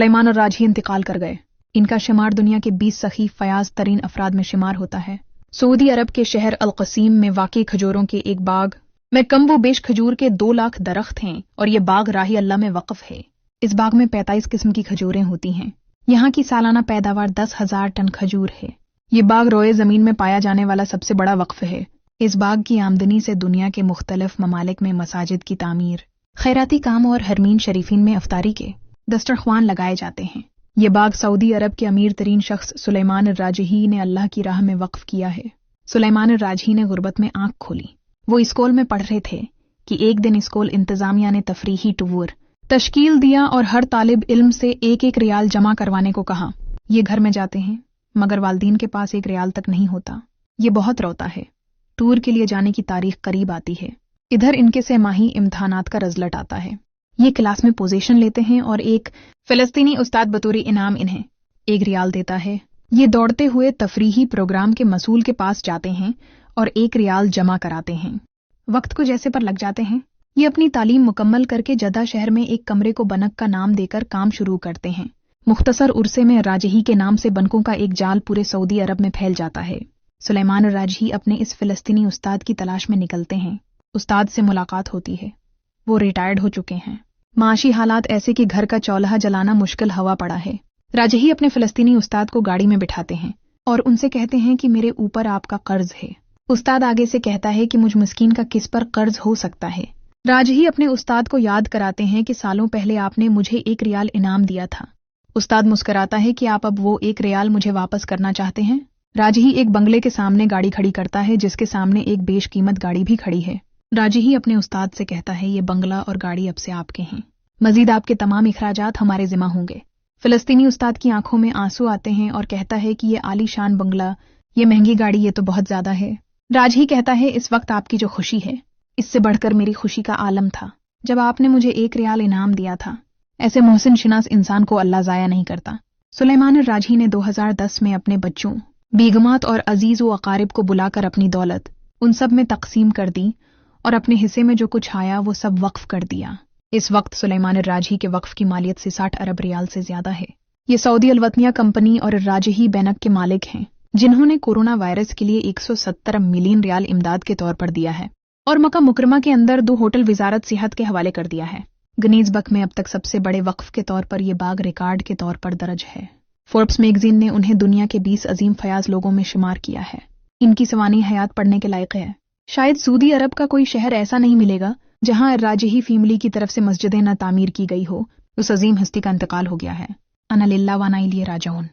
سلیمان الراجحی انتقال کر گئے۔ ان کا شمار دنیا کے 20 سخی فیاض ترین افراد میں شمار ہوتا ہے۔ سعودی عرب کے شہر القصیم میں واقع کھجوروں کے ایک باغ میں کم و بیش کھجور کے 2 لاکھ درخت ہیں اور یہ باغ راہ اللہ میں وقف ہے۔ اس باغ میں 45 قسم کی کھجوریں ہوتی ہیں۔ یہاں کی سالانہ پیداوار 10,000 ٹن کھجور ہے۔ یہ باغ روئے زمین میں پایا جانے والا سب سے بڑا وقف ہے۔ اس باغ کی آمدنی سے دنیا کے مختلف ممالک میں مساجد کی تعمیر، خیراتی کام اور حرمین شریفین میں افطاری کے دسترخوان لگائے جاتے ہیں۔ یہ باغ سعودی عرب کے امیر ترین شخص سلیمان الراجحی نے اللہ کی راہ میں وقف کیا ہے۔ سلیمان الراجحی نے غربت میں آنکھ کھولی۔ وہ اسکول میں پڑھ رہے تھے کہ ایک دن اسکول انتظامیہ نے تفریحی ٹور تشکیل دیا اور ہر طالب علم سے 1 ریال جمع کروانے کو کہا۔ یہ گھر میں جاتے ہیں مگر والدین کے پاس 1 ریال تک نہیں ہوتا۔ یہ بہت روتا ہے۔ ٹور کے لیے جانے کی تاریخ قریب آتی ہے۔ ادھر ان کے 6 ماہی امتحانات کا رزلٹ آتا ہے۔ یہ کلاس میں پوزیشن لیتے ہیں اور ایک فلسطینی استاد بطور انعام انہیں 1 ریال دیتا ہے۔ یہ دوڑتے ہوئے تفریحی پروگرام کے مسئول کے پاس جاتے ہیں اور 1 ریال جمع کراتے ہیں۔ وقت کو جیسے پر لگ جاتے ہیں۔ یہ اپنی تعلیم مکمل کر کے جدہ شہر میں ایک کمرے کو بنک کا نام دے کر کام شروع کرتے ہیں۔ مختصر عرصے میں راجحی کے نام سے بنکوں کا ایک جال پورے سعودی عرب میں پھیل جاتا ہے۔ سلیمان الراجحی اپنے اس فلسطینی استاد کی تلاش میں نکلتے ہیں۔ استاد سے ملاقات ہوتی ہے۔ وہ ریٹائرڈ ہو چکے ہیں۔ معاشی حالات ایسے کہ گھر کا چولہا جلانا مشکل ہوا پڑا ہے۔ راجحی اپنے فلسطینی استاد کو گاڑی میں بٹھاتے ہیں اور ان سے کہتے ہیں کہ میرے اوپر آپ کا قرض ہے۔ استاد آگے سے کہتا ہے کہ مجھ مسکین کا کس پر قرض ہو سکتا ہے۔ راجحی اپنے استاد کو یاد کراتے ہیں کہ سالوں پہلے آپ نے مجھے 1 ریال انعام دیا تھا۔ استاد مسکراتا ہے کہ آپ اب وہ 1 ریال مجھے واپس کرنا چاہتے ہیں۔ راجحی ایک بنگلے کے سامنے گاڑی کھڑی کرتا ہے جس کے سامنے ایک بیش قیمت گاڑی بھی کھڑی ہے۔ راجحی اپنے استاد سے کہتا ہے یہ بنگلہ اور گاڑی اب سے آپ کے ہیں۔ مزید آپ کے تمام اخراجات ہمارے ذمہ ہوں گے۔ فلسطینی استاد کی آنکھوں میں آنسو آتے ہیں اور کہتا ہے کہ یہ عالی شان بنگلہ، یہ مہنگی گاڑی، یہ تو بہت زیادہ ہے۔ راجحی کہتا ہے اس وقت آپ کی جو خوشی ہے اس سے بڑھ کر میری خوشی کا عالم تھا جب آپ نے مجھے 1 ریال انعام دیا تھا۔ ایسے محسن شناس انسان کو اللہ ضائع نہیں کرتا۔ سلیمان الراجحی نے 2010 میں اپنے بچوں، بیگمات اور عزیز و اقارب کو بلا کر اپنی دولت ان سب میں تقسیم کر دی اور اپنے حصے میں جو کچھ آیا وہ سب وقف کر دیا۔ اس وقت سلیمان الراجحی کے وقف کی مالیت سے 60 ارب ریال سے زیادہ ہے۔ یہ سعودی الوطنیہ کمپنی اور الراجحی بینک کے مالک ہیں جنہوں نے کورونا وائرس کے لیے 170 ملین ریال امداد کے طور پر دیا ہے اور مکہ مکرمہ کے اندر 2 ہوٹل وزارت صحت کے حوالے کر دیا ہے۔ گنیز بک میں اب تک سب سے بڑے وقف کے طور پر یہ باغ ریکارڈ کے طور پر درج ہے۔ فوربس میگزین نے انہیں دنیا کے 20 عظیم فیاض لوگوں میں شمار کیا ہے۔ ان کی سوانح حیات پڑھنے کے لائق ہے۔ شاید سعودی عرب کا کوئی شہر ایسا نہیں ملے گا جہاں الراجحی فیملی کی طرف سے مسجدیں نہ تعمیر کی گئی ہو۔ اس عظیم ہستی کا انتقال ہو گیا ہے۔ انا للہ و انا الیہ راجعون۔